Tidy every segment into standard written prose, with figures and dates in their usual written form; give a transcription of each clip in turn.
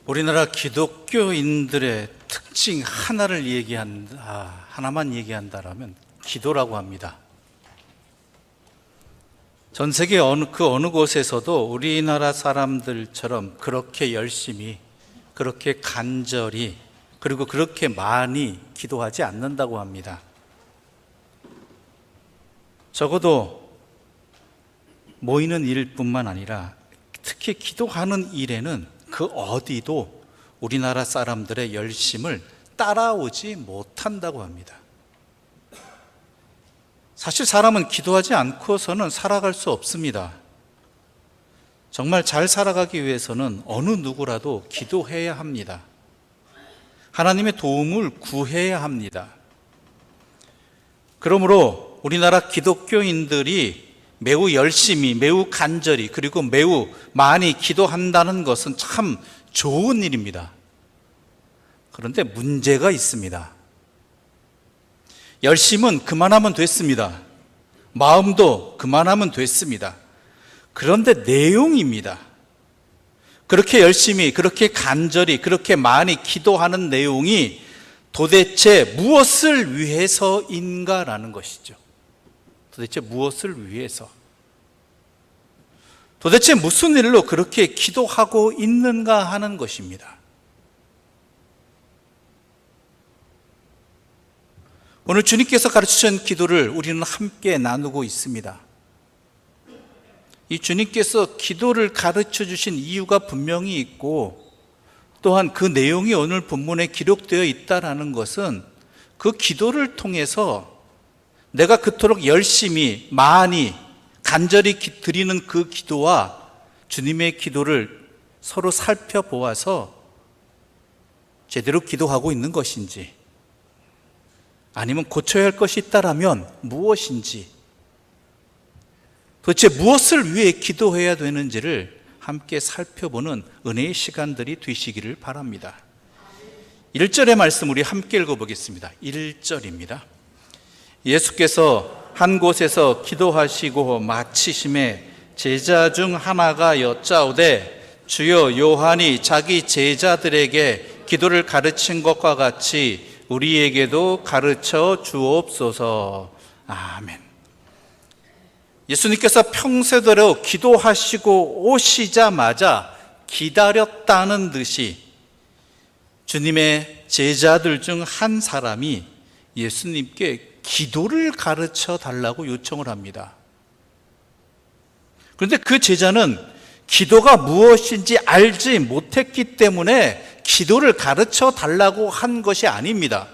우리나라 기독교인들의 특징 하나만 얘기한다라면 기도라고 합니다. 전 세계 어느 곳에서도 우리나라 사람들처럼 그렇게 열심히, 그렇게 간절히, 그리고 그렇게 많이 기도하지 않는다고 합니다. 적어도 모이는 일뿐만 아니라 특히 기도하는 일에는 그 어디도 우리나라 사람들의 열심을 따라오지 못한다고 합니다. 사실 사람은 기도하지 않고서는 살아갈 수 없습니다. 정말 잘 살아가기 위해서는 어느 누구라도 기도해야 합니다. 하나님의 도움을 구해야 합니다. 그러므로 우리나라 기독교인들이 매우 열심히, 매우 간절히, 그리고 매우 많이 기도한다는 것은 참 좋은 일입니다. 그런데 문제가 있습니다. 열심은 그만하면 됐습니다. 마음도 그만하면 됐습니다. 그런데 내용입니다. 그렇게 열심히, 그렇게 간절히, 그렇게 많이 기도하는 내용이 도대체 무엇을 위해서인가라는 것이죠. 도대체 무엇을 위해서? 도대체 무슨 일로 그렇게 기도하고 있는가 하는 것입니다. 오늘 주님께서 가르치신 기도를 우리는 함께 나누고 있습니다. 이 주님께서 기도를 가르쳐 주신 이유가 분명히 있고, 또한 그 내용이 오늘 본문에 기록되어 있다는 것은 그 기도를 통해서 내가 그토록 열심히, 많이, 간절히 드리는 그 기도와 주님의 기도를 서로 살펴보아서 제대로 기도하고 있는 것인지, 아니면 고쳐야 할 것이 있다라면 무엇인지, 도대체 무엇을 위해 기도해야 되는지를 함께 살펴보는 은혜의 시간들이 되시기를 바랍니다. 1절의 말씀 우리 함께 읽어보겠습니다. 1절입니다. 예수께서 한 곳에서 기도하시고 마치심에 제자 중 하나가 여짜오되 주여, 요한이 자기 제자들에게 기도를 가르친 것과 같이 우리에게도 가르쳐 주옵소서. 아멘. 예수님께서 평소대로 기도하시고 오시자마자 기다렸다는 듯이 주님의 제자들 중 한 사람이 예수님께 기도를 가르쳐 달라고 요청을 합니다. 그런데 그 제자는 기도가 무엇인지 알지 못했기 때문에 기도를 가르쳐 달라고 한 것이 아닙니다.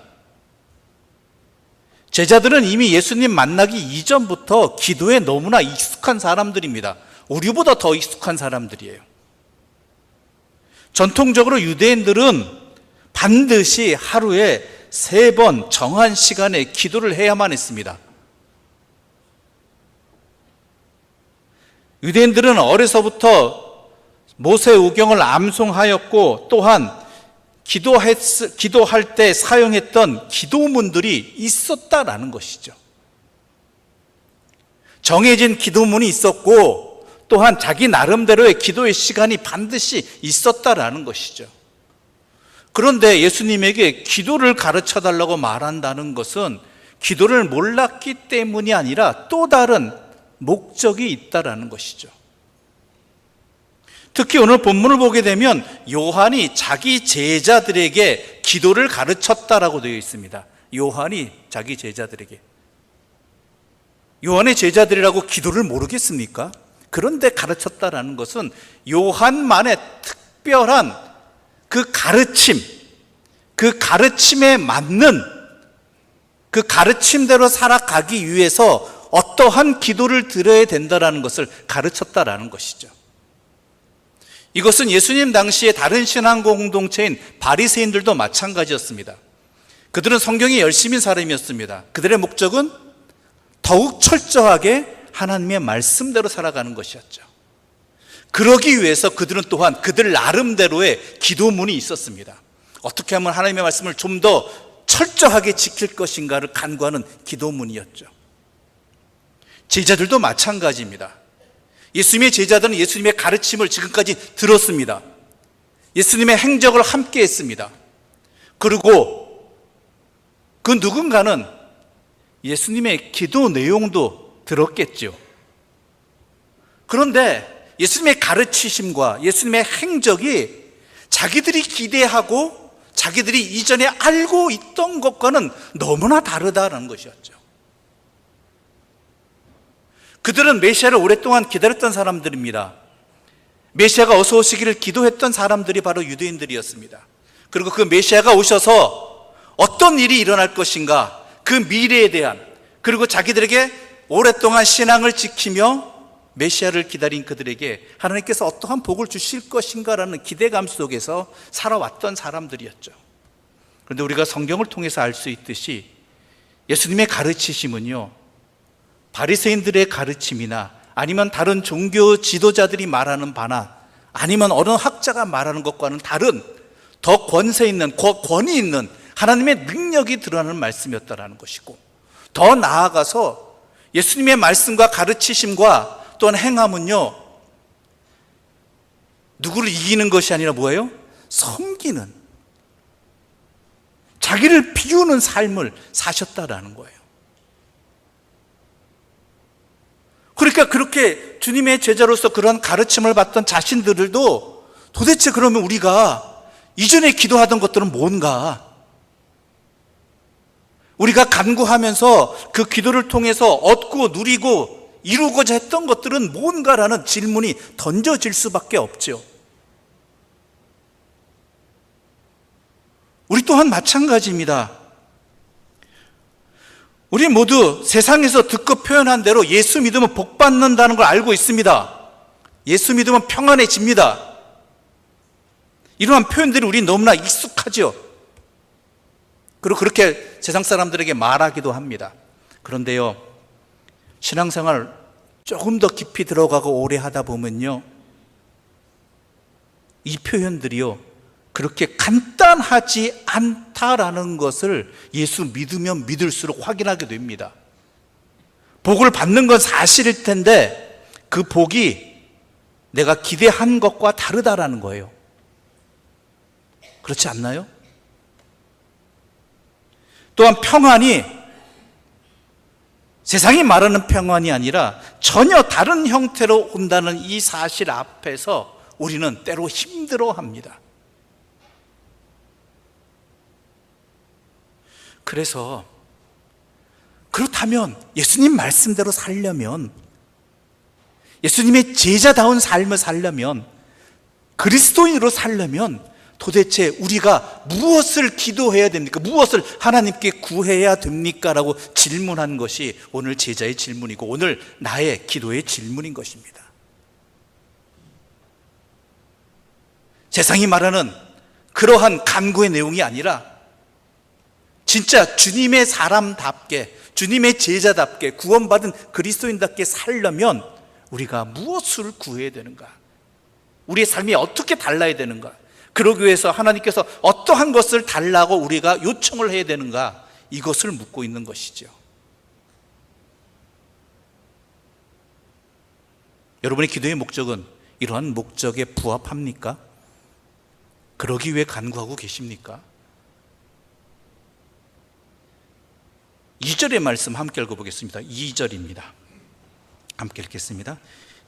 제자들은 이미 예수님 만나기 이전부터 기도에 너무나 익숙한 사람들입니다. 우리보다 더 익숙한 사람들이에요. 전통적으로 유대인들은 반드시 하루에 3번 정한 시간에 기도를 해야만 했습니다. 유대인들은 어려서부터 모세오경을 암송하였고, 또한 기도할 때 사용했던 기도문들이 있었다라는 것이죠. 정해진 기도문이 있었고, 또한 자기 나름대로의 기도의 시간이 반드시 있었다라는 것이죠. 그런데 예수님에게 기도를 가르쳐 달라고 말한다는 것은 기도를 몰랐기 때문이 아니라 또 다른 목적이 있다라는 것이죠. 특히 오늘 본문을 보게 되면 요한이 자기 제자들에게 기도를 가르쳤다라고 되어 있습니다. 요한이 자기 제자들에게. 요한의 제자들이라고 기도를 모르겠습니까? 그런데 가르쳤다라는 것은 요한만의 특별한 그 가르침, 그 가르침에 맞는, 그 가르침대로 살아가기 위해서 어떠한 기도를 드려야 된다라는 것을 가르쳤다라는 것이죠. 이것은 예수님 당시에 다른 신앙 공동체인 바리새인들도 마찬가지였습니다. 그들은 성경이 열심인 사람이었습니다. 그들의 목적은 더욱 철저하게 하나님의 말씀대로 살아가는 것이었죠. 그러기 위해서 그들은 또한 그들 나름대로의 기도문이 있었습니다. 어떻게 하면 하나님의 말씀을 좀 더 철저하게 지킬 것인가를 간구하는 기도문이었죠. 제자들도 마찬가지입니다. 예수님의 제자들은 예수님의 가르침을 지금까지 들었습니다. 예수님의 행적을 함께 했습니다. 그리고 그 누군가는 예수님의 기도 내용도 들었겠죠. 그런데 예수님의 가르치심과 예수님의 행적이 자기들이 기대하고 자기들이 이전에 알고 있던 것과는 너무나 다르다는 것이었죠. 그들은 메시아를 오랫동안 기다렸던 사람들입니다. 메시아가 어서 오시기를 기도했던 사람들이 바로 유대인들이었습니다. 그리고 그 메시아가 오셔서 어떤 일이 일어날 것인가, 그 미래에 대한, 그리고 자기들에게 오랫동안 신앙을 지키며 메시아를 기다린 그들에게 하나님께서 어떠한 복을 주실 것인가라는 기대감 속에서 살아왔던 사람들이었죠. 그런데 우리가 성경을 통해서 알 수 있듯이 예수님의 가르치심은요, 바리새인들의 가르침이나 아니면 다른 종교 지도자들이 말하는 바나 아니면 어느 학자가 말하는 것과는 다른 더 권세 있는, 권위 있는 하나님의 능력이 드러나는 말씀이었다라는 것이고, 더 나아가서 예수님의 말씀과 가르치심과 또한 행함은요, 누구를 이기는 것이 아니라 뭐예요? 섬기는, 자기를 비우는 삶을 사셨다라는 거예요. 그러니까 그렇게 주님의 제자로서 그런 가르침을 받던 자신들도 도대체 그러면 우리가 이전에 기도하던 것들은 뭔가? 우리가 간구하면서 그 기도를 통해서 얻고 누리고 이루고자 했던 것들은 뭔가라는 질문이 던져질 수밖에 없죠. 우리 또한 마찬가지입니다. 우리 모두 세상에서 듣고 표현한 대로 예수 믿으면 복 받는다는 걸 알고 있습니다. 예수 믿으면 평안해집니다. 이러한 표현들이 우리 너무나 익숙하죠. 그리고 그렇게 세상 사람들에게 말하기도 합니다. 그런데요, 신앙생활 조금 더 깊이 들어가고 오래 하다 보면요, 이 표현들이요, 그렇게 간단하지 않다라는 것을 예수 믿으면 믿을수록 확인하게 됩니다. 복을 받는 건 사실일 텐데 그 복이 내가 기대한 것과 다르다라는 거예요. 그렇지 않나요? 또한 평안이 세상이 말하는 평안이 아니라 전혀 다른 형태로 온다는 이 사실 앞에서 우리는 때로 힘들어합니다. 그래서 그렇다면 예수님 말씀대로 살려면, 예수님의 제자다운 삶을 살려면, 그리스도인으로 살려면 도대체 우리가 무엇을 기도해야 됩니까? 무엇을 하나님께 구해야 됩니까? 라고 질문한 것이 오늘 제자의 질문이고 오늘 나의 기도의 질문인 것입니다. 세상이 말하는 그러한 간구의 내용이 아니라 진짜 주님의 사람답게, 주님의 제자답게, 구원받은 그리스도인답게 살려면 우리가 무엇을 구해야 되는가? 우리의 삶이 어떻게 달라야 되는가? 그러기 위해서 하나님께서 어떠한 것을 달라고 우리가 요청을 해야 되는가? 이것을 묻고 있는 것이죠. 여러분의 기도의 목적은 이러한 목적에 부합합니까? 그러기 위해 간구하고 계십니까? 2절의 말씀 함께 읽어보겠습니다. 2절입니다. 함께 읽겠습니다.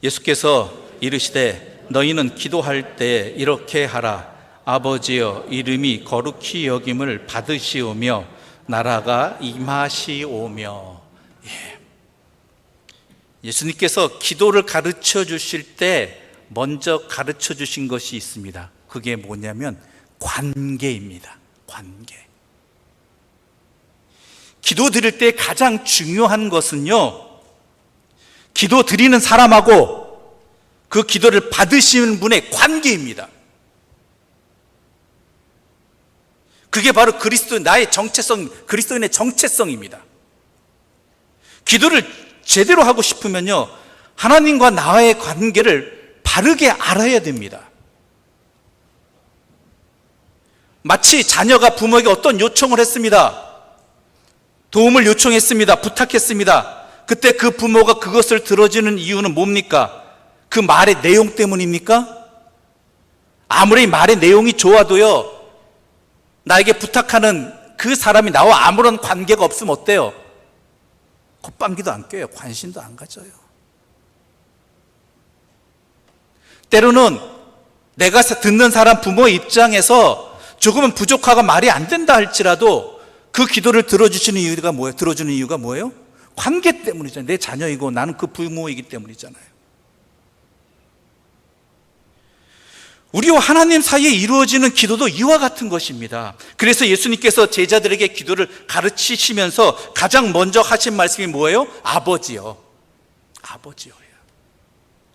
예수께서 이르시되 너희는 기도할 때 이렇게 하라. 아버지여, 이름이 거룩히 여김을 받으시오며 나라가 임하시오며. 예수님께서 기도를 가르쳐 주실 때 먼저 가르쳐 주신 것이 있습니다. 그게 뭐냐면 관계입니다. 관계. 기도 드릴 때 가장 중요한 것은요, 기도 드리는 사람하고 그 기도를 받으시는 분의 관계입니다. 그게 바로 나의 정체성, 그리스도인의 정체성입니다. 기도를 제대로 하고 싶으면요, 하나님과 나의 관계를 바르게 알아야 됩니다. 마치 자녀가 부모에게 어떤 요청을 했습니다. 도움을 요청했습니다. 부탁했습니다. 그때 그 부모가 그것을 들어주는 이유는 뭡니까? 그 말의 내용 때문입니까? 아무리 말의 내용이 좋아도요, 나에게 부탁하는 그 사람이 나와 아무런 관계가 없으면 어때요? 콧방귀도 안 껴요. 관심도 안 가져요. 때로는 내가 듣는 사람 부모 입장에서 조금은 부족하고 말이 안 된다 할지라도 그 기도를 들어주시는 이유가 뭐예요? 들어주는 이유가 뭐예요? 관계 때문이잖아요. 내 자녀이고 나는 그 부모이기 때문이잖아요. 우리와 하나님 사이에 이루어지는 기도도 이와 같은 것입니다. 그래서 예수님께서 제자들에게 기도를 가르치시면서 가장 먼저 하신 말씀이 뭐예요? 아버지요. 아버지요.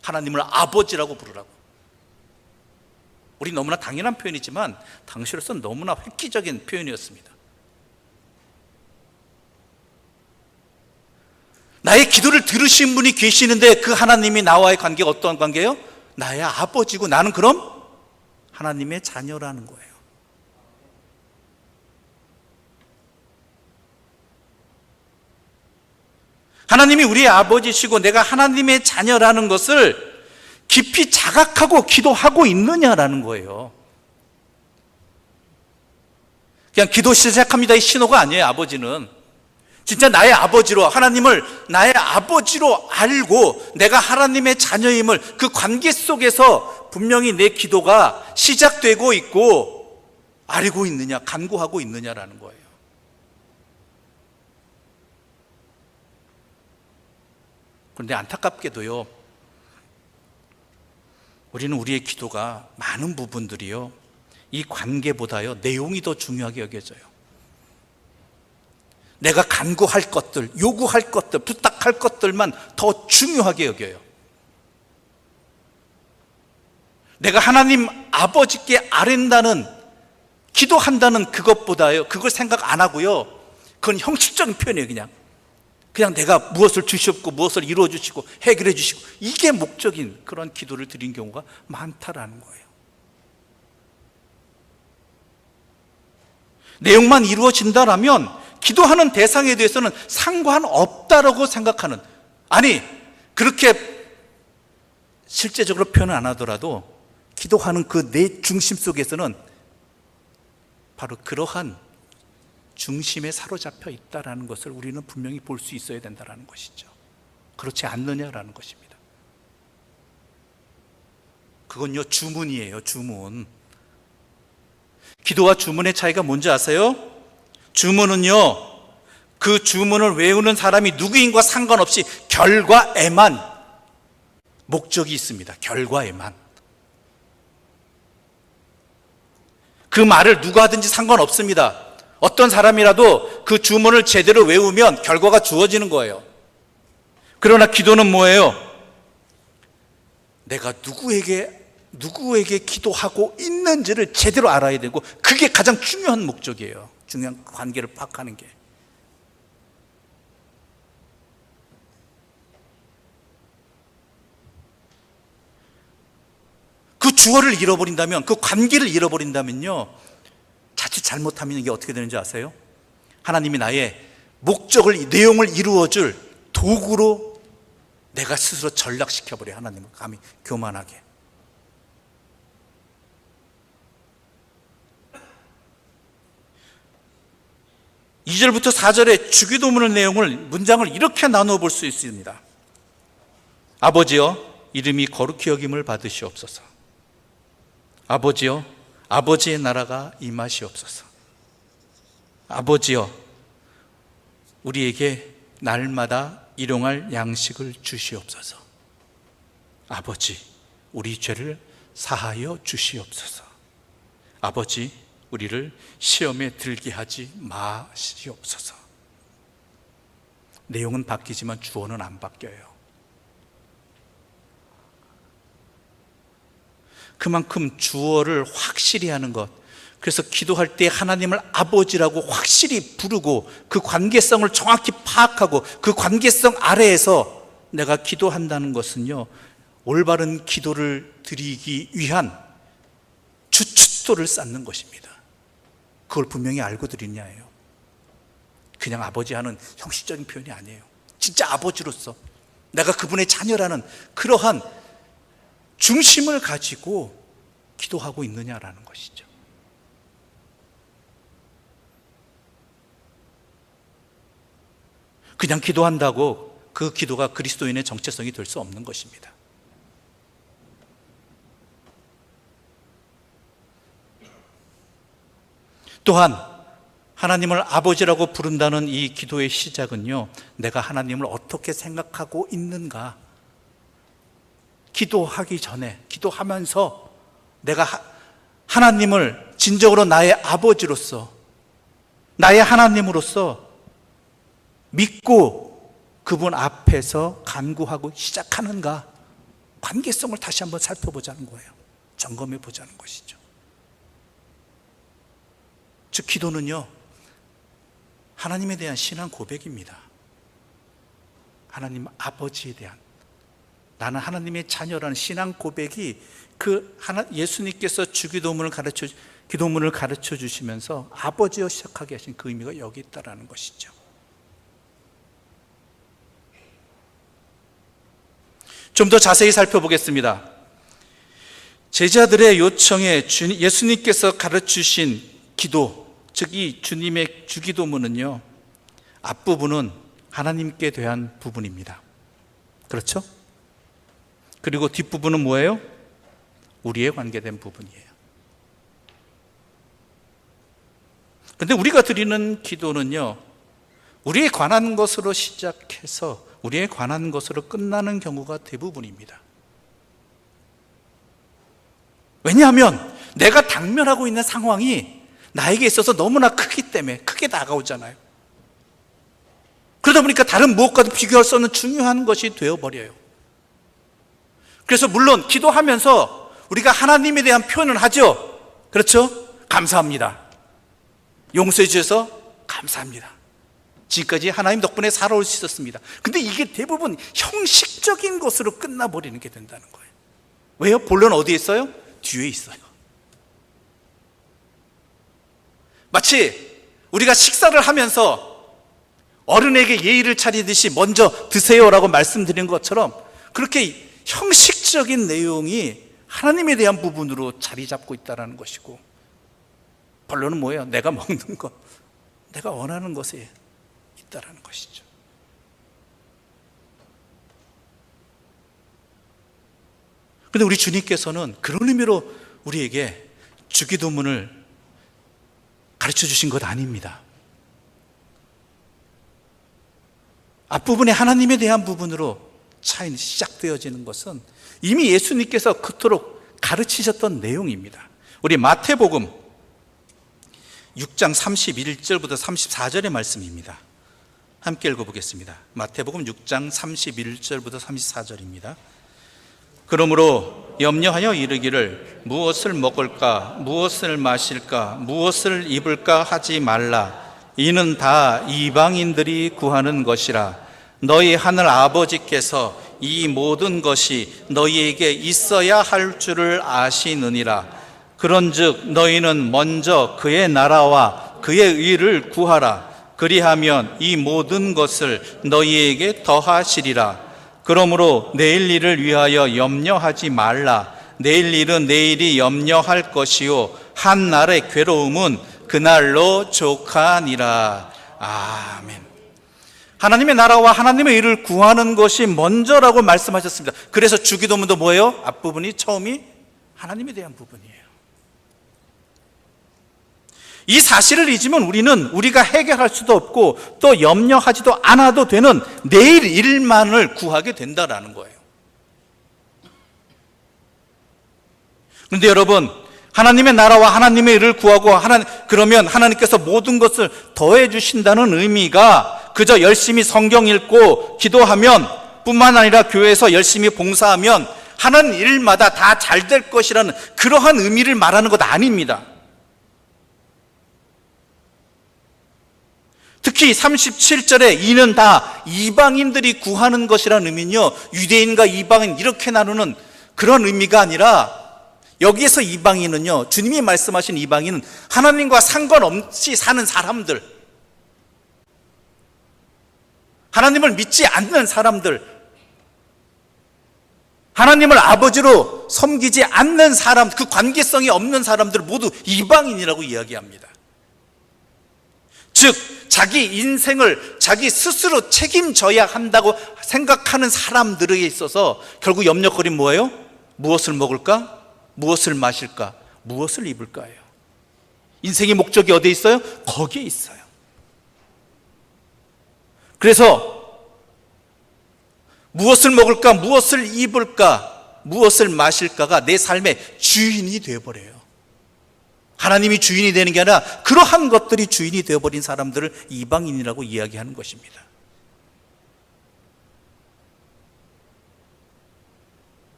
하나님을 아버지라고 부르라고. 우리 너무나 당연한 표현이지만 당시로서는 너무나 획기적인 표현이었습니다. 나의 기도를 들으신 분이 계시는데 그 하나님이 나와의 관계가 어떠한 관계예요? 나의 아버지고 나는 그럼 하나님의 자녀라는 거예요. 하나님이 우리의 아버지시고 내가 하나님의 자녀라는 것을 깊이 자각하고 기도하고 있느냐라는 거예요. 그냥 기도 시작합니다의 신호가 아니에요. 아버지는 진짜 나의 아버지로, 하나님을 나의 아버지로 알고 내가 하나님의 자녀임을 그 관계 속에서 분명히 내 기도가 시작되고 있고 알고 있느냐, 간구하고 있느냐라는 거예요. 그런데 안타깝게도요, 우리는 우리의 기도가 많은 부분들이요, 이 관계보다요 내용이 더 중요하게 여겨져요. 내가 간구할 것들, 요구할 것들, 부탁할 것들만 더 중요하게 여겨요. 내가 하나님 아버지께 아랜다는, 기도한다는 그것보다요, 그걸 생각 안 하고요, 그건 형식적인 표현이에요. 그냥 내가 무엇을 주시옵고 무엇을 이루어 주시고 해결해 주시고, 이게 목적인 그런 기도를 드린 경우가 많다라는 거예요. 내용만 이루어진다라면 기도하는 대상에 대해서는 상관없다라고 생각하는, 아니 그렇게 실제적으로 표현 안 하더라도 기도하는 그 내 중심 속에서는 바로 그러한 중심에 사로잡혀 있다라는 것을 우리는 분명히 볼 수 있어야 된다는 것이죠. 그렇지 않느냐라는 것입니다. 그건요 주문이에요. 주문. 기도와 주문의 차이가 뭔지 아세요? 주문은요, 그 주문을 외우는 사람이 누구인과 상관없이 결과에만 목적이 있습니다. 결과에만. 그 말을 누가 하든지 상관없습니다. 어떤 사람이라도 그 주문을 제대로 외우면 결과가 주어지는 거예요. 그러나 기도는 뭐예요? 내가 누구에게 기도하고 있는지를 제대로 알아야 되고, 그게 가장 중요한 목적이에요. 중요한 관계를 파악하는 게. 그 주어를 잃어버린다면, 그 관계를 잃어버린다면요, 자칫 잘못하면 이게 어떻게 되는지 아세요? 하나님이 나의 목적을, 내용을 이루어줄 도구로 내가 스스로 전락시켜버려요. 하나님을 감히 교만하게. (2) 절부터 (4절의) 주기도문의 내용을, 문장을 이렇게 나누어 볼 수 있습니다. 아버지여, 이름이 거룩히 여김을 받으시옵소서. 아버지여, 아버지의 나라가 임하시옵소서. 아버지여, 우리에게 날마다 일용할 양식을 주시옵소서. 아버지, 우리 죄를 사하여 주시옵소서. 아버지, 우리를 시험에 들게 하지 마시옵소서. 내용은 바뀌지만 주어는 안 바뀌어요. 그만큼 주어를 확실히 하는 것, 그래서 기도할 때 하나님을 아버지라고 확실히 부르고 그 관계성을 정확히 파악하고 그 관계성 아래에서 내가 기도한다는 것은요, 올바른 기도를 드리기 위한 주춧돌을 쌓는 것입니다. 그걸 분명히 알고 드리냐예요. 그냥 아버지 하는 형식적인 표현이 아니에요. 진짜 아버지로서 내가 그분의 자녀라는 그러한 중심을 가지고 기도하고 있느냐라는 것이죠. 그냥 기도한다고 그 기도가 그리스도인의 정체성이 될 수 없는 것입니다. 또한 하나님을 아버지라고 부른다는 이 기도의 시작은요, 내가 하나님을 어떻게 생각하고 있는가, 기도하기 전에, 기도하면서 내가 하나님을 진정으로 나의 아버지로서, 나의 하나님으로서 믿고 그분 앞에서 간구하고 시작하는가, 관계성을 다시 한번 살펴보자는 거예요. 점검해 보자는 것이죠. 즉 기도는요, 하나님에 대한 신앙 고백입니다. 하나님 아버지에 대한, 나는 하나님의 자녀라는 신앙 고백이 예수님께서 주기도문을 가르쳐 주시면서 아버지여 시작하게 하신 그 의미가 여기 있다라는 것이죠. 좀 더 자세히 살펴보겠습니다. 제자들의 요청에 예수님께서 가르치신 기도, 즉 이 주님의 주기도문은요, 앞부분은 하나님께 대한 부분입니다. 그렇죠? 그리고 뒷부분은 뭐예요? 우리에 관계된 부분이에요. 그런데 우리가 드리는 기도는요, 우리에 관한 것으로 시작해서 우리에 관한 것으로 끝나는 경우가 대부분입니다. 왜냐하면 내가 당면하고 있는 상황이 나에게 있어서 너무나 크기 때문에 크게 다가오잖아요. 그러다 보니까 다른 무엇과도 비교할 수 없는 중요한 것이 되어버려요. 그래서 물론 기도하면서 우리가 하나님에 대한 표현을 하죠. 그렇죠? 감사합니다. 용서해 주셔서 감사합니다. 지금까지 하나님 덕분에 살아올 수 있었습니다. 근데 이게 대부분 형식적인 것으로 끝나버리는 게 된다는 거예요. 왜요? 본론은 어디에 있어요? 뒤에 있어요. 마치 우리가 식사를 하면서 어른에게 예의를 차리듯이 먼저 드세요라고 말씀드린 것처럼 그렇게 형식적인 내용이 하나님에 대한 부분으로 자리 잡고 있다는 것이고, 본론은 뭐예요? 내가 먹는 것, 내가 원하는 것에 있다는 것이죠. 그런데 우리 주님께서는 그런 의미로 우리에게 주기도문을 가르쳐 주신 것 아닙니다. 앞부분에 하나님에 대한 부분으로 차이 시작되어지는 것은 이미 예수님께서 그토록 가르치셨던 내용입니다. 우리 마태복음 6장 31절부터 34절의 말씀입니다. 함께 읽어보겠습니다. 마태복음 6장 31절부터 34절입니다. 그러므로 염려하여 이르기를 무엇을 먹을까 무엇을 마실까 무엇을 입을까 하지 말라. 이는 다 이방인들이 구하는 것이라. 너희 하늘 아버지께서 이 모든 것이 너희에게 있어야 할 줄을 아시느니라. 그런즉 너희는 먼저 그의 나라와 그의 의를 구하라. 그리하면 이 모든 것을 너희에게 더하시리라. 그러므로 내일 일을 위하여 염려하지 말라. 내일 일은 내일이 염려할 것이요 한 날의 괴로움은 그날로 족하니라. 아멘. 하나님의 나라와 하나님의 일을 구하는 것이 먼저라고 말씀하셨습니다. 그래서 주기도문도 뭐예요? 앞부분이 처음이 하나님에 대한 부분이에요. 이 사실을 잊으면 우리가 해결할 수도 없고 또 염려하지도 않아도 되는 내일 일만을 구하게 된다라는 거예요. 그런데 여러분, 하나님의 나라와 하나님의 일을 구하고 그러면 하나님께서 모든 것을 더해 주신다는 의미가 그저 열심히 성경 읽고 기도하면 뿐만 아니라 교회에서 열심히 봉사하면 하는 일마다 다 잘 될 것이라는 그러한 의미를 말하는 것 아닙니다. 특히 37절에 이는 다 이방인들이 구하는 것이라는 의미는요, 유대인과 이방인 이렇게 나누는 그런 의미가 아니라 여기에서 이방인은요, 주님이 말씀하신 이방인은 하나님과 상관없이 사는 사람들, 하나님을 믿지 않는 사람들, 하나님을 아버지로 섬기지 않는 사람, 그 관계성이 없는 사람들 모두 이방인이라고 이야기합니다. 즉 자기 인생을 자기 스스로 책임져야 한다고 생각하는 사람들에게 있어서 결국 염려거리는 뭐예요? 무엇을 먹을까? 무엇을 마실까? 무엇을 입을까요? 인생의 목적이 어디에 있어요? 거기에 있어요. 그래서 무엇을 먹을까? 무엇을 입을까? 무엇을 마실까가 내 삶의 주인이 되어버려요. 하나님이 주인이 되는 게 아니라 그러한 것들이 주인이 되어버린 사람들을 이방인이라고 이야기하는 것입니다.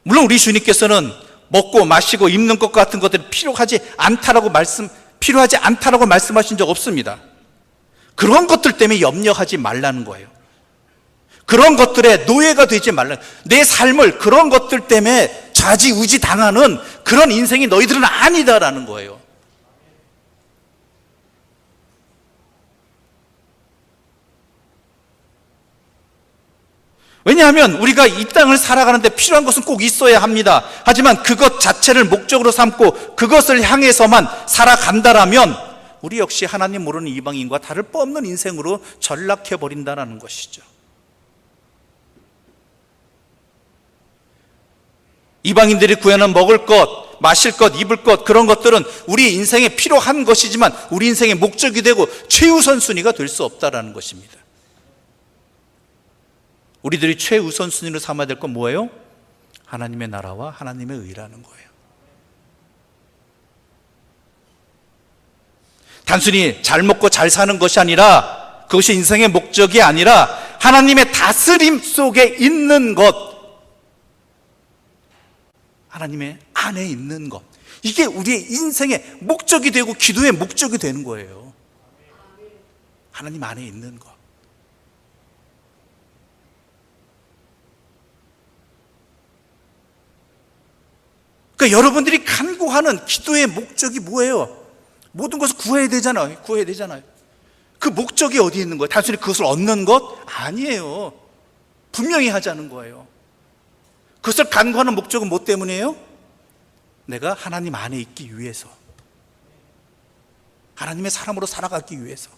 물론 우리 주님께서는 먹고 마시고 입는 것 같은 것들이 필요하지 않다라고 말씀하신 적 없습니다. 그런 것들 때문에 염려하지 말라는 거예요. 그런 것들에 노예가 되지 말라. 내 삶을 그런 것들 때문에 좌지우지 당하는 그런 인생이 너희들은 아니다라는 거예요. 왜냐하면 우리가 이 땅을 살아가는데 필요한 것은 꼭 있어야 합니다. 하지만 그것 자체를 목적으로 삼고 그것을 향해서만 살아간다라면 우리 역시 하나님 모르는 이방인과 다를 바 없는 인생으로 전락해버린다는 것이죠. 이방인들이 구하는 먹을 것, 마실 것, 입을 것, 그런 것들은 우리 인생에 필요한 것이지만 우리 인생의 목적이 되고 최우선순위가 될 수 없다는 것입니다. 우리들이 최우선순위로 삼아야 될 건 뭐예요? 하나님의 나라와 하나님의 의라는 거예요. 단순히 잘 먹고 잘 사는 것이 아니라, 그것이 인생의 목적이 아니라 하나님의 다스림 속에 있는 것, 하나님의 안에 있는 것, 이게 우리의 인생의 목적이 되고 기도의 목적이 되는 거예요. 하나님 안에 있는 것. 그러니까 여러분들이 간구하는 기도의 목적이 뭐예요? 모든 것을 구해야 되잖아요. 그 목적이 어디에 있는 거예요? 단순히 그것을 얻는 것? 아니에요. 분명히 하자는 거예요. 그것을 간구하는 목적은 뭐 때문이에요? 내가 하나님 안에 있기 위해서, 하나님의 사람으로 살아가기 위해서.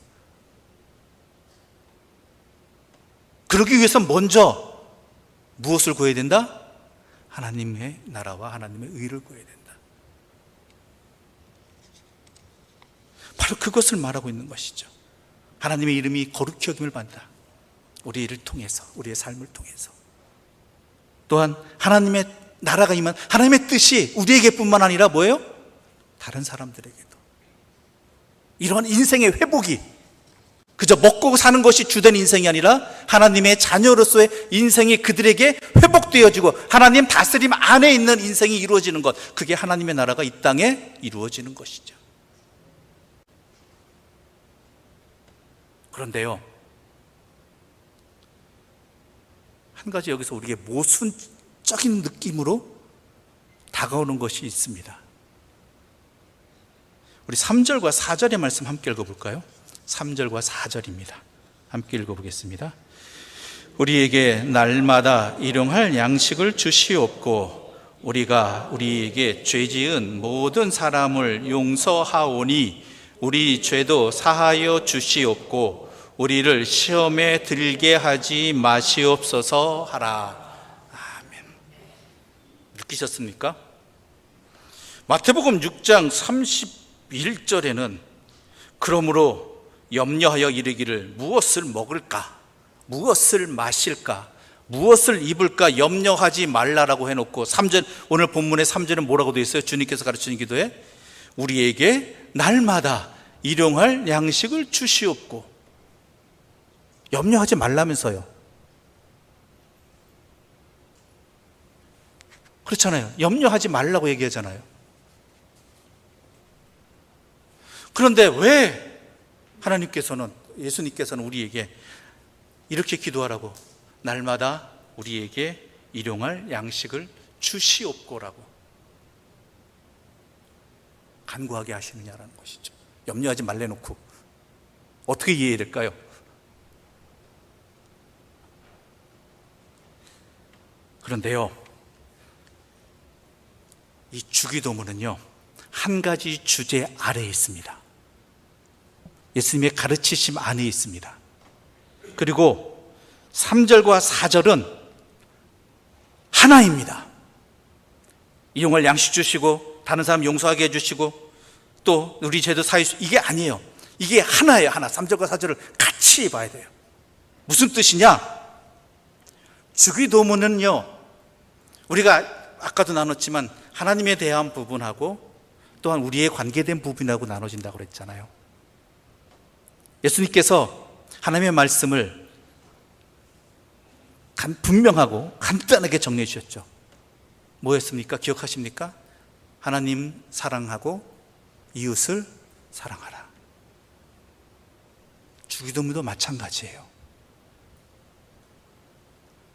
그러기 위해서 먼저 무엇을 구해야 된다? 하나님의 나라와 하나님의 의를 구해야 된다. 바로 그것을 말하고 있는 것이죠. 하나님의 이름이 거룩히 여김을 받는다. 우리 일을 통해서, 우리의 삶을 통해서. 또한 하나님의 나라가 임한 하나님의 뜻이 우리에게뿐만 아니라 뭐예요? 다른 사람들에게도. 이러한 인생의 회복이 그저 먹고 사는 것이 주된 인생이 아니라 하나님의 자녀로서의 인생이 그들에게 회복되어지고 하나님 다스림 안에 있는 인생이 이루어지는 것, 그게 하나님의 나라가 이 땅에 이루어지는 것이죠. 그런데요, 한 가지 여기서 우리에게 모순적인 느낌으로 다가오는 것이 있습니다. 우리 3절과 4절의 말씀 함께 읽어볼까요? 3절과 4절입니다. 함께 읽어보겠습니다. 우리에게 날마다 일용할 양식을 주시옵고 우리가 우리에게 죄지은 모든 사람을 용서하오니 우리 죄도 사하여 주시옵고 우리를 시험에 들게 하지 마시옵소서 하라. 아멘. 느끼셨습니까? 마태복음 6장 31절에는 그러므로 염려하여 이르기를 무엇을 먹을까? 무엇을 마실까? 무엇을 입을까? 염려하지 말라라고 해놓고 3절, 오늘 본문의 3절은 뭐라고 되어 있어요? 주님께서 가르치는 기도에 우리에게 날마다 일용할 양식을 주시옵고. 염려하지 말라면서요. 그렇잖아요. 염려하지 말라고 얘기하잖아요. 그런데 왜 하나님께서는, 예수님께서는 우리에게 이렇게 기도하라고, 날마다 우리에게 일용할 양식을 주시옵고라고 간구하게 하시느냐라는 것이죠. 염려하지 말래놓고 어떻게 이해해야 될까요? 그런데요, 이 주기도문은요, 한 가지 주제 아래에 있습니다. 예수님의 가르치심 안에 있습니다. 그리고 3절과 4절은 하나입니다. 이용할 양식 주시고 다른 사람 용서하게 해주시고 또 우리 죄도 사해 주시고, 이게 아니에요. 이게 하나예요. 하나. 3절과 4절을 같이 봐야 돼요. 무슨 뜻이냐? 주기도문은요, 우리가 아까도 나눴지만 하나님에 대한 부분하고 또한 우리의 관계된 부분하고 나눠진다고 그랬잖아요. 예수님께서 하나님의 말씀을 분명하고 간단하게 정리해 주셨죠. 뭐였습니까? 기억하십니까? 하나님 사랑하고 이웃을 사랑하라. 주기도문도 마찬가지예요.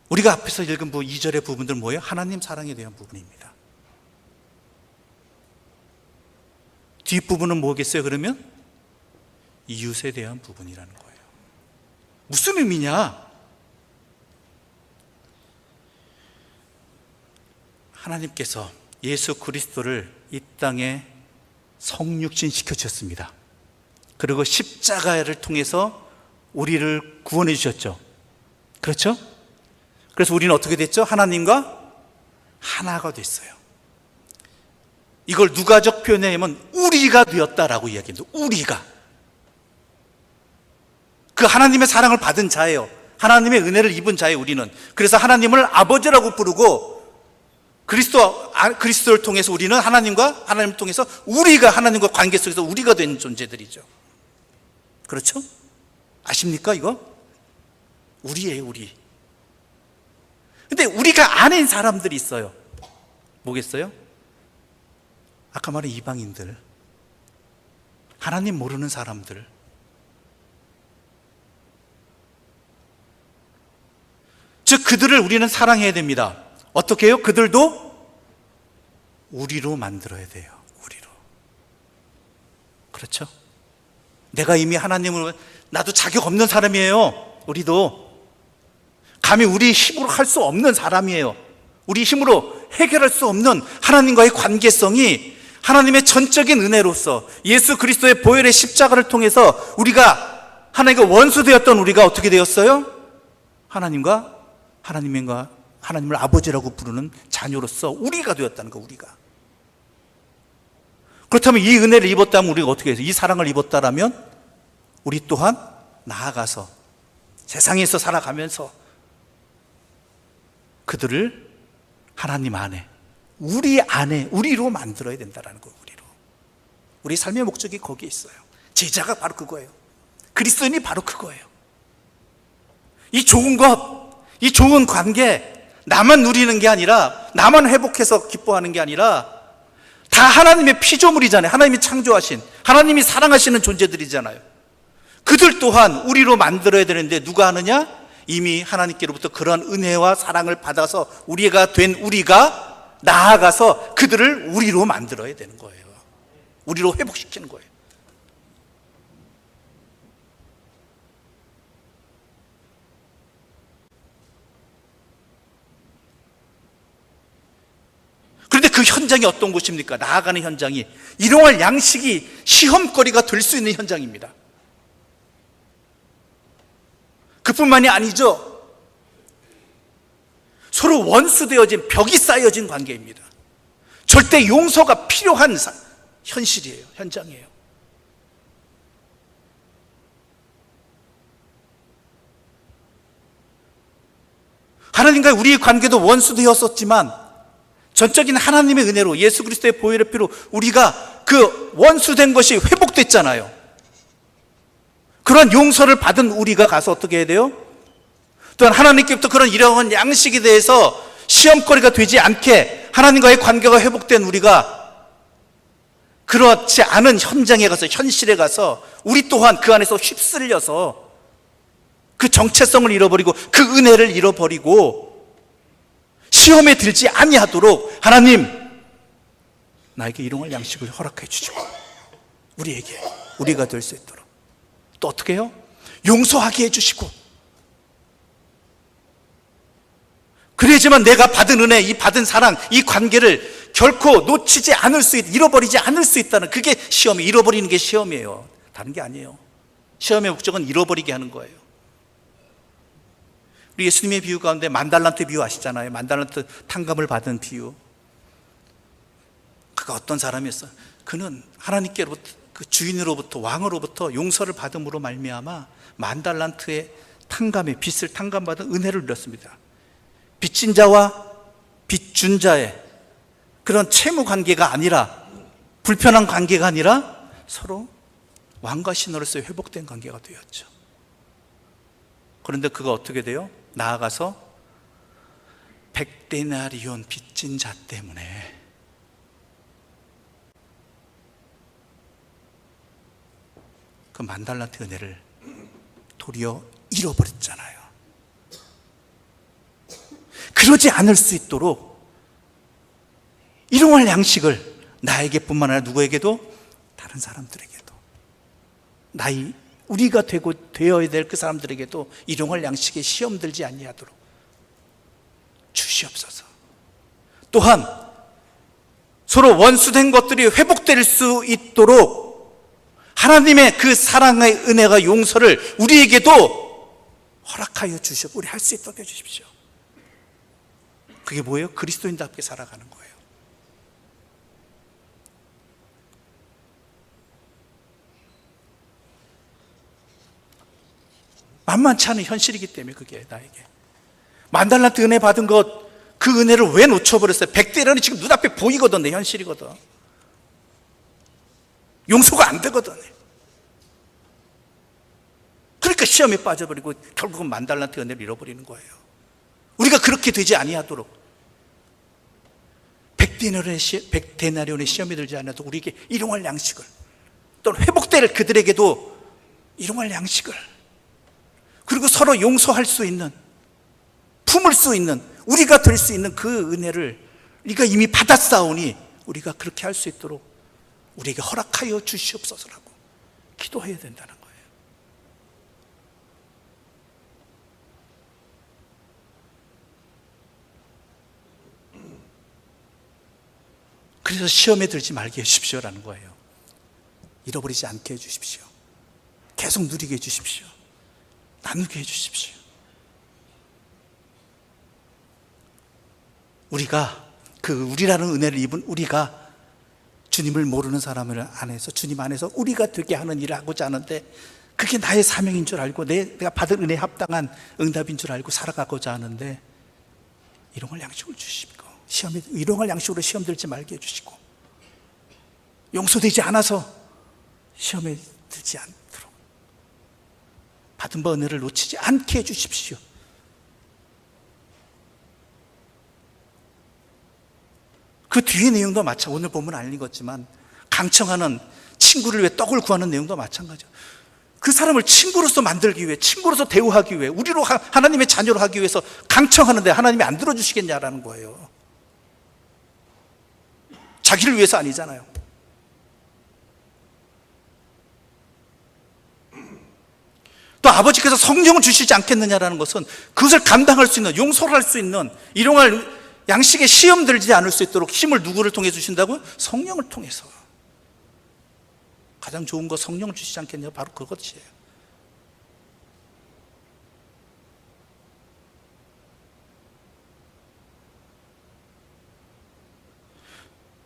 우리가 앞에서 읽은 2절의 부분들은 뭐예요? 하나님 사랑에 대한 부분입니다. 뒷부분은 뭐겠어요? 그러면 이웃에 대한 부분이라는 거예요. 무슨 의미냐? 하나님께서 예수 그리스도를 이 땅에 성육신 시켜주셨습니다. 그리고 십자가를 통해서 우리를 구원해 주셨죠. 그렇죠? 그래서 우리는 어떻게 됐죠? 하나님과 하나가 됐어요. 이걸 누가적 표현에 하면 우리가 되었다라고 이야기합니다. 우리가. 그 하나님의 사랑을 받은 자예요. 하나님의 은혜를 입은 자예요, 우리는. 그래서 하나님을 아버지라고 부르고 그리스도를 통해서 우리는 하나님을 통해서 우리가 하나님과 관계 속에서 우리가 된 존재들이죠. 그렇죠? 아십니까, 이거? 우리예요, 우리. 근데 우리가 아닌 사람들이 있어요. 뭐겠어요? 아까 말한 이방인들, 하나님 모르는 사람들. 즉 그들을 우리는 사랑해야 됩니다. 어떻게 해요? 그들도 우리로 만들어야 돼요. 우리로. 그렇죠? 내가 이미 하나님을, 나도 자격 없는 사람이에요. 우리도 감히 우리 힘으로 할 수 없는 사람이에요. 우리 힘으로 해결할 수 없는 하나님과의 관계성이 하나님의 전적인 은혜로서 예수 그리스도의 보혈의 십자가를 통해서 우리가 하나님과 원수되었던 우리가 어떻게 되었어요? 하나님을 아버지라고 부르는 자녀로서 우리가 되었다는 거, 우리가. 그렇다면 이 은혜를 입었다면 우리가 어떻게 해서 이 사랑을 입었다라면 우리 또한 나아가서 세상에서 살아가면서 그들을 하나님 안에, 우리 안에, 우리로 만들어야 된다는 거예요. 우리로. 우리 삶의 목적이 거기에 있어요. 제자가 바로 그거예요. 그리스도인이 바로 그거예요. 이 좋은 것, 이 좋은 관계, 나만 누리는 게 아니라, 나만 회복해서 기뻐하는 게 아니라 다 하나님의 피조물이잖아요. 하나님이 창조하신, 하나님이 사랑하시는 존재들이잖아요. 그들 또한 우리로 만들어야 되는데 누가 하느냐? 이미 하나님께로부터 그런 은혜와 사랑을 받아서 우리가 된 우리가 나아가서 그들을 우리로 만들어야 되는 거예요. 우리로 회복시키는 거예요. 그런데 그 현장이 어떤 곳입니까? 나아가는 현장이 일용할 양식이 시험거리가 될 수 있는 현장입니다. 그뿐만이 아니죠. 서로 원수되어진, 벽이 쌓여진 관계입니다. 절대 용서가 필요한 현실이에요. 현장이에요. 하나님과 우리의 관계도 원수되었었지만 전적인 하나님의 은혜로 예수 그리스도의 보혈의 피로 우리가 그 원수된 것이 회복됐잖아요. 그런 용서를 받은 우리가 가서 어떻게 해야 돼요? 또한 하나님께부터 그런 일용한 양식에 대해서 시험거리가 되지 않게 하나님과의 관계가 회복된 우리가 그렇지 않은 현장에 가서, 현실에 가서 우리 또한 그 안에서 휩쓸려서 그 정체성을 잃어버리고 그 은혜를 잃어버리고 시험에 들지 아니하도록 하나님 나에게 일용할 양식을 허락해 주시고 우리에게, 우리가 될 수 있도록 또 어떻게 해요? 용서하게 해주시고, 그래야지만 내가 받은 은혜, 이 받은 사랑, 이 관계를 결코 놓치지 않을 수 잃어버리지 않을 수 있다는, 그게 시험이, 잃어버리는 게 시험이에요. 다른 게 아니에요. 시험의 목적은 잃어버리게 하는 거예요. 우리 예수님의 비유 가운데 만달란트 비유 아시잖아요. 만달란트 탕감을 받은 비유. 그가 어떤 사람이었어요? 그는 하나님께로부터, 그 주인으로부터, 왕으로부터 용서를 받음으로 말미암아 만달란트의 탕감의 빚을 탕감받은 은혜를 누렸습니다. 빚진 자와 빚준 자의 그런 채무 관계가 아니라, 불편한 관계가 아니라 서로 왕과 신하로서의 회복된 관계가 되었죠. 그런데 그가 어떻게 돼요? 나아가서 100데나리온 빚진 자 때문에 그 만달란트 은혜를 도리어 잃어버렸잖아요. 그러지 않을 수 있도록 일용할 양식을 나에게뿐만 아니라 누구에게도, 다른 사람들에게도, 우리가 되어야 될 그 사람들에게도 일용할 양식에 시험 들지 아니하도록 주시옵소서. 또한 서로 원수된 것들이 회복될 수 있도록 하나님의 그 사랑의 은혜가, 용서를 우리에게도 허락하여 주시옵소서. 우리 할 수 있도록 해주십시오. 그게 뭐예요? 그리스도인답게 살아가는 거예요. 만만치 않은 현실이기 때문에, 그게 나에게 만달란트 은혜 받은 것, 그 은혜를 왜 놓쳐버렸어요? 100데나리온이 지금 눈앞에 보이거든. 내 현실이거든. 용서가 안 되거든. 그러니까 시험에 빠져버리고 결국은 만달란트 은혜를 잃어버리는 거예요. 우리가 그렇게 되지 아니하도록 100데나리온의 시험이 들지 않아도 우리에게 일용할 양식을, 또는 회복될 그들에게도 일용할 양식을, 그리고 서로 용서할 수 있는, 품을 수 있는, 우리가 될 수 있는 그 은혜를 우리가 이미 받았사오니 우리가 그렇게 할 수 있도록 우리에게 허락하여 주시옵소서라고 기도해야 된다는 거예요. 그래서 시험에 들지 말게 해주십시오라는 거예요. 잃어버리지 않게 해주십시오. 계속 누리게 해주십시오. 나누게 해주십시오. 우리가 우리라는 은혜를 입은 우리가 주님을 모르는 사람을 안에서, 주님 안에서 우리가 되게 하는 일을 하고자 하는데, 그게 나의 사명인 줄 알고 내가 받은 은혜에 합당한 응답인 줄 알고 살아가고자 하는데, 일용할 양식을 주시고, 일용할 양식으로 시험 들지 말게 해주시고, 용서되지 않아서 시험에 들지 않도록 받은 바 은혜를 놓치지 않게 해주십시오. 그 뒤의 내용도 마찬가지로, 오늘 보면 안 읽었지만 강청하는 친구를 위해 떡을 구하는 내용도 마찬가지예요. 그 사람을 친구로서 만들기 위해, 친구로서 대우하기 위해, 우리로 하나님의 자녀로 하기 위해서 강청하는데 하나님이 안 들어주시겠냐라는 거예요. 자기를 위해서 아니잖아요. 또 아버지께서 성령을 주시지 않겠느냐라는 것은 그것을 감당할 수 있는, 용서를 할 수 있는, 일용할 양식에 시험 들지 않을 수 있도록 힘을 누구를 통해 주신다고요? 성령을 통해서. 가장 좋은 거 성령을 주시지 않겠냐? 바로 그것이에요.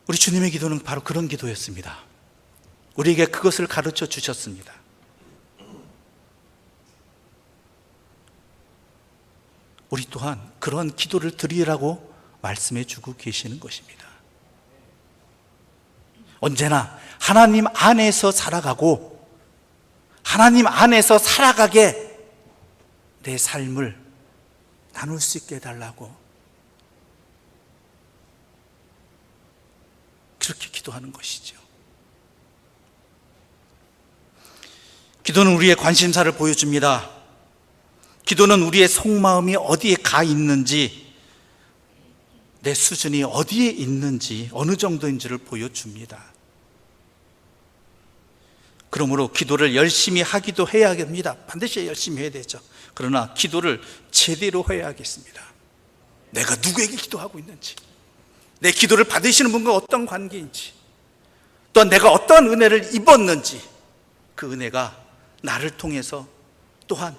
우리 주님의 기도는 바로 그런 기도였습니다. 우리에게 그것을 가르쳐 주셨습니다. 우리 또한 그런 기도를 드리라고 말씀해 주고 계시는 것입니다. 언제나 하나님 안에서 살아가고, 하나님 안에서 살아가게 내 삶을 나눌 수 있게 해달라고 그렇게 기도하는 것이죠. 기도는 우리의 관심사를 보여줍니다. 기도는 우리의 속마음이 어디에 가 있는지, 내 수준이 어디에 있는지, 어느 정도인지를 보여줍니다. 그러므로 기도를 열심히 하기도 해야 합니다. 반드시 열심히 해야 되죠. 그러나 기도를 제대로 해야겠습니다. 내가 누구에게 기도하고 있는지, 내 기도를 받으시는 분과 어떤 관계인지, 또한 내가 어떠한 은혜를 입었는지, 그 은혜가 나를 통해서 또한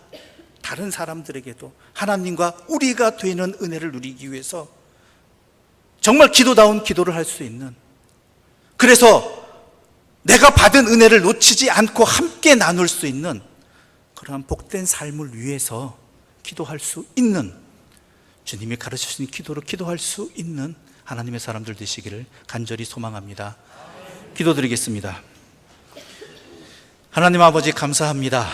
다른 사람들에게도 하나님과 우리가 되는 은혜를 누리기 위해서 정말 기도다운 기도를 할 수 있는, 그래서 내가 받은 은혜를 놓치지 않고 함께 나눌 수 있는 그러한 복된 삶을 위해서 기도할 수 있는, 주님이 가르치신 기도로 기도할 수 있는 하나님의 사람들 되시기를 간절히 소망합니다. 기도드리겠습니다. 하나님 아버지, 감사합니다.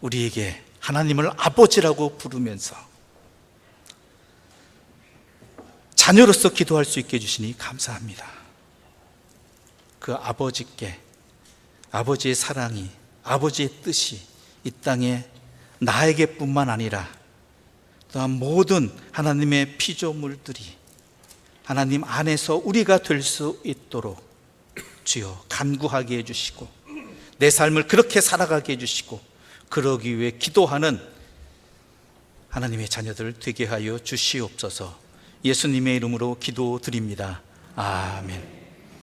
우리에게 하나님을 아버지라고 부르면서 자녀로서 기도할 수 있게 해주시니 감사합니다. 그 아버지께 아버지의 사랑이, 아버지의 뜻이 이 땅에 나에게뿐만 아니라 또한 모든 하나님의 피조물들이 하나님 안에서 우리가 될 수 있도록 주여 간구하게 해주시고 내 삶을 그렇게 살아가게 해주시고, 그러기 위해 기도하는 하나님의 자녀들 되게 하여 주시옵소서. 예수님의 이름으로 기도드립니다. 아멘.